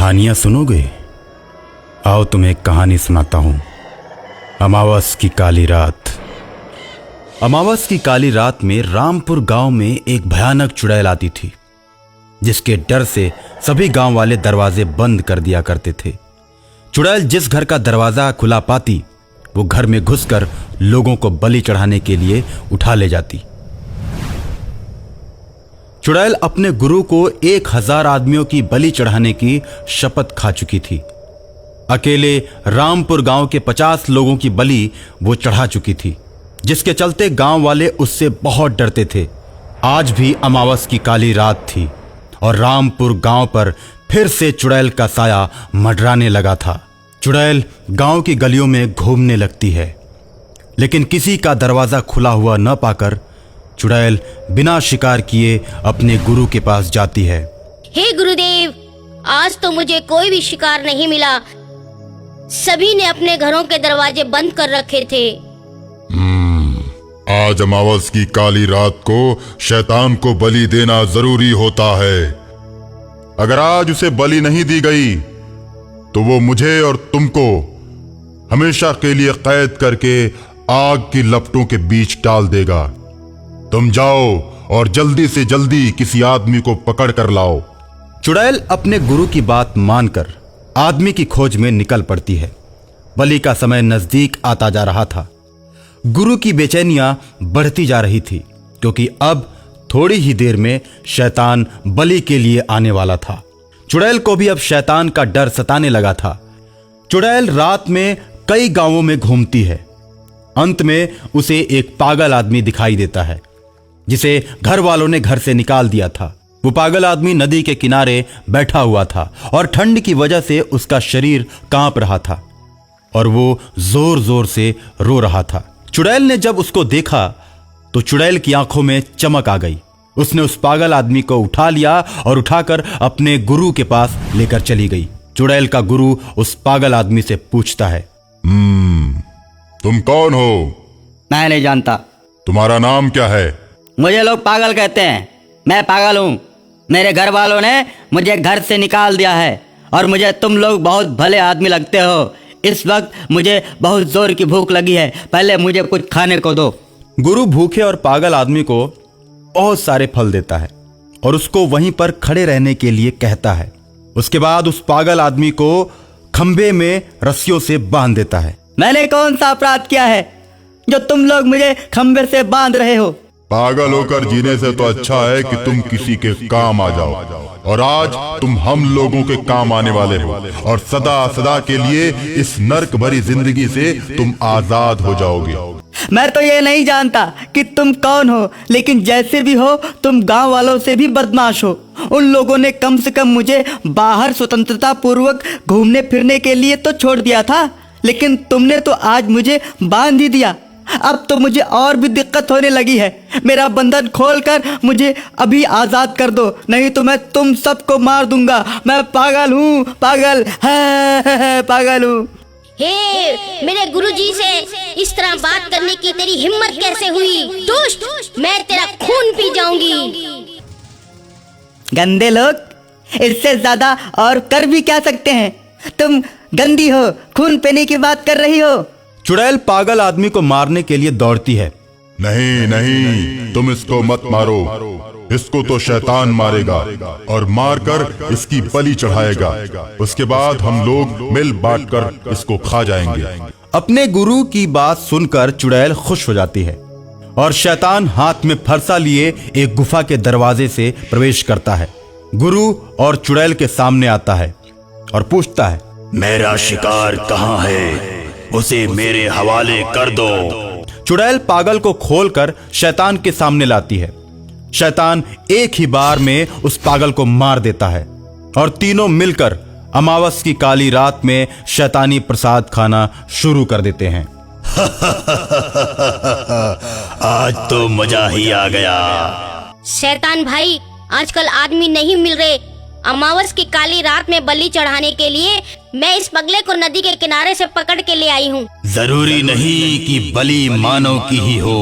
कहानियां सुनोगे? आओ तुम्हें एक कहानी सुनाता हूं। अमावस की काली रात। अमावस की काली रात में रामपुर गांव में एक भयानक चुड़ैल आती थी, जिसके डर से सभी गांव वाले दरवाजे बंद कर दिया करते थे। चुड़ैल जिस घर का दरवाजा खुला पाती, वो घर में घुसकर लोगों को बलि चढ़ाने के लिए उठा ले जाती। चुड़ैल अपने गुरु को 1000 आदमियों की बलि चढ़ाने की शपथ खा चुकी थी। अकेले रामपुर गांव के 50 लोगों की बलि वो चढ़ा चुकी थी, जिसके चलते गांव वाले उससे बहुत डरते थे। आज भी अमावस की काली रात थी और रामपुर गांव पर फिर से चुड़ैल का साया मंडराने लगा था। चुड़ैल गांव की गलियों में घूमने लगती है, लेकिन किसी का दरवाजा खुला हुआ न पाकर चुड़ैल बिना शिकार किए अपने गुरु के पास जाती है। हे गुरुदेव, आज तो मुझे कोई भी शिकार नहीं मिला। सभी ने अपने घरों के दरवाजे बंद कर रखे थे। आज अमावस की काली रात को शैतान को बलि देना जरूरी होता है। अगर आज उसे बलि नहीं दी गई तो वो मुझे और तुमको हमेशा के लिए कैद करके आग की लपटों के बीच डाल देगा। तुम जाओ और जल्दी से जल्दी किसी आदमी को पकड़ कर लाओ। चुड़ैल अपने गुरु की बात मानकर आदमी की खोज में निकल पड़ती है। बलि का समय नजदीक आता जा रहा था। गुरु की बेचैनियां बढ़ती जा रही थी, क्योंकि अब थोड़ी ही देर में शैतान बलि के लिए आने वाला था। चुड़ैल को भी अब शैतान का डर सताने लगा था। चुड़ैल रात में कई गांवों में घूमती है। अंत में उसे एक पागल आदमी दिखाई देता है, जिसे घर वालों ने घर से निकाल दिया था। वो पागल आदमी नदी के किनारे बैठा हुआ था और ठंड की वजह से उसका शरीर कांप रहा था और वो जोर जोर से रो रहा था। चुड़ैल ने जब उसको देखा तो चुड़ैल की आंखों में चमक आ गई। उसने उस पागल आदमी को उठा लिया और उठाकर अपने गुरु के पास लेकर चली गई। चुड़ैल का गुरु उस पागल आदमी से पूछता है, तुम कौन हो? मैं नहीं जानता। तुम्हारा नाम क्या है? मुझे लोग पागल कहते हैं। मैं पागल हूँ। मेरे घर वालों ने मुझे घर से निकाल दिया है और मुझे तुम लोग बहुत भले आदमी लगते हो। इस वक्त मुझे बहुत जोर की भूख लगी है, पहले मुझे कुछ खाने को दो। गुरु भूखे और पागल आदमी को बहुत सारे फल देता है और उसको वहीं पर खड़े रहने के लिए कहता है। उसके बाद उस पागल आदमी को खंभे में रस्सियों से बांध देता है। मैंने कौन सा अपराध किया है जो तुम लोग मुझे खंभे से बांध रहे हो? पागल होकर जीने से तो अच्छा है कि तुम किसी के काम आ जाओ, और आज तुम हम लोगों के काम आने वाले हो और सदा सदा के लिए इस नर्क भरी जिंदगी से तुम आजाद हो जाओगे। मैं तो ये नहीं जानता कि तुम कौन हो, लेकिन जैसे भी हो तुम गांव वालों से भी बदमाश हो। उन लोगों ने कम से कम मुझे बाहर स्वतंत्रता पूर्वक घूमने फिरने के लिए तो छोड़ दिया था, लेकिन तुमने तो आज मुझे बांध ही दिया। अब तो मुझे और भी दिक्कत होने लगी है। मेरा बंधन खोलकर मुझे अभी आजाद कर दो, नहीं तो मैं तुम सबको मार दूंगा। मैं पागल हूँ, पागल है, पागल हूँ। हे, मेरे गुरुजी से इस तरह बात करने की तेरी हिम्मत कैसे हुई? दुष्ट, मैं तेरा खून पी जाऊंगी। गंदे लोग, इससे ज्यादा और कर भी क्या सकते हैं? तुम गंदी हो, खून पीने की बात कर रही हो। चुड़ैल पागल आदमी को मारने के लिए दौड़ती है। नहीं नहीं, तुम इसको मत मारो। इसको तो शैतान मारेगा और मारकर इसकी बलि चढ़ाएगा। उसके बाद हम लोग मिल बांटकर इसको खा जाएंगे। अपने गुरु की बात सुनकर चुड़ैल खुश हो जाती है और शैतान हाथ में फरसा लिए एक गुफा के दरवाजे से प्रवेश करता है। गुरु और चुड़ैल के सामने आता है और पूछता है, मेरा शिकार कहाँ है? उसे मेरे हवाले कर दो। चुड़ैल पागल को खोलकर शैतान के सामने लाती है। शैतान एक ही बार में उस पागल को मार देता है और तीनों मिलकर अमावस की काली रात में शैतानी प्रसाद खाना शुरू कर देते हैं। आज तो मजा ही आ गया। शैतान भाई, आजकल आदमी नहीं मिल रहे। अमावस की काली रात में बलि चढ़ाने के लिए मैं इस पगले को नदी के किनारे से पकड़ के ले आई हूँ। जरूरी नहीं कि बलि मानव की ही हो।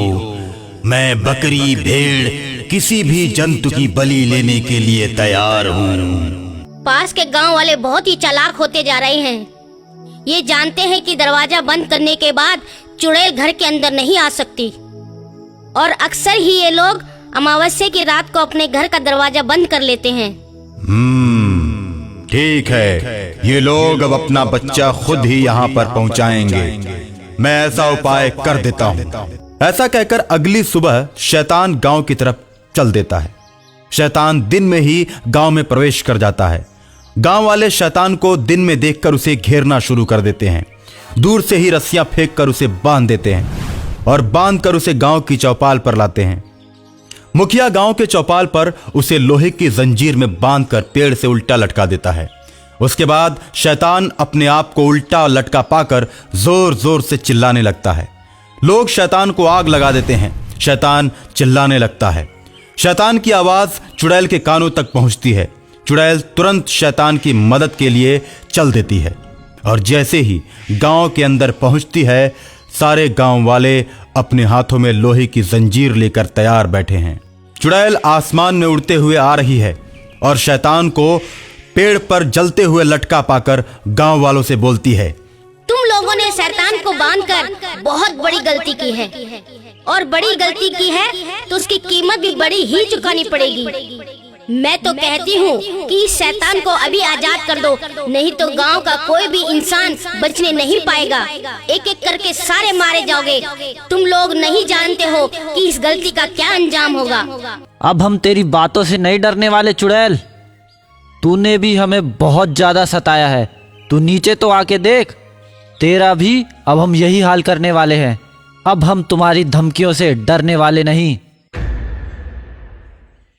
मैं बकरी, भेड़, किसी भी जंतु की बलि लेने के लिए तैयार हूँ। पास के गांव वाले बहुत ही चालाक होते जा रहे हैं। ये जानते हैं कि दरवाजा बंद करने के बाद चुड़ैल घर के अंदर नहीं आ सकती, और अक्सर ही ये लोग अमावस्या की रात को अपने घर का दरवाजा बंद कर लेते हैं। ठीक है, ये लोग अब अपना बच्चा खुद ही यहाँ पर पहुँचाएंगे। मैं ऐसा उपाय कर देता हूँ। ऐसा कहकर अगली सुबह शैतान गांव की तरफ चल देता है। शैतान दिन में ही गांव में प्रवेश कर जाता है। गांव वाले शैतान को दिन में देखकर उसे घेरना शुरू कर देते हैं। दूर से ही रस्सियां फेंक कर उसे बांध देते हैं और बांधकर उसे गांव की चौपाल पर लाते हैं। मुखिया गांव के चौपाल पर उसे लोहे की जंजीर में बांधकर पेड़ से उल्टा लटका देता है। उसके बाद शैतान अपने आप को उल्टा लटका पाकर जोर जोर से चिल्लाने लगता है। लोग शैतान को आग लगा देते हैं। शैतान चिल्लाने लगता है। शैतान की आवाज चुड़ैल के कानों तक पहुंचती है। चुड़ैल तुरंत शैतान की मदद के लिए चल देती है, और जैसे ही गांव के अंदर पहुंचती है, सारे गांव वाले अपने हाथों में लोहे की जंजीर लेकर तैयार बैठे हैं। चुड़ैल आसमान में उड़ते हुए आ रही है और शैतान को पेड़ पर जलते हुए लटका पाकर गांव वालों से बोलती है, तुम लोगों ने शैतान को बांधकर बहुत बड़ी गलती की है, और बड़ी गलती की है तो उसकी कीमत भी बड़ी ही चुकानी पड़ेगी। मैं तो कहती हूँ कि इस शैतान को अभी आजाद कर दो, नहीं तो गांव का कोई भी इंसान बचने नहीं पाएगा। एक एक करके सारे मारे जाओगे। तुम लोग नहीं जानते हो कि इस गलती का क्या अंजाम होगा। अब हम तेरी बातों से नहीं डरने वाले चुड़ैल। तूने भी हमें बहुत ज्यादा सताया है। तू नीचे तो आके देख, तेरा भी अब हम यही हाल करने वाले हैं। अब हम तुम्हारी धमकियों से डरने वाले नहीं।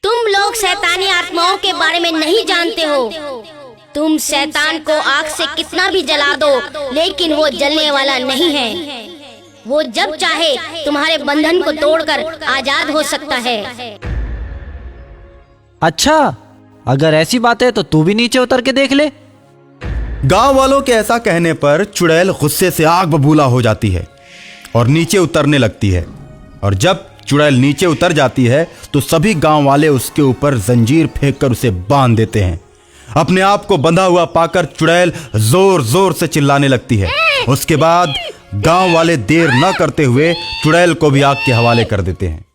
तुम लोग शैतानी आत्माओं के बारे में नहीं जानते हो। तुम शैतान को आग से कितना भी जला दो, लेकिन वो जलने वाला नहीं है। वो जब चाहे तुम्हारे बंधन को तोड़कर आजाद हो सकता है। अच्छा, अगर ऐसी बात है तो तू भी नीचे उतर के देख ले। गांव वालों के ऐसा कहने पर चुड़ैल गुस्से से आग बबूला हो जाती है और नीचे उतरने लगती है। और जब चुड़ैल नीचे उतर जाती है तो सभी गांव वाले उसके ऊपर जंजीर फेंककर उसे बांध देते हैं। अपने आप को बंधा हुआ पाकर चुड़ैल जोर जोर से चिल्लाने लगती है। उसके बाद गांव वाले देर न करते हुए चुड़ैल को भी आग के हवाले कर देते हैं।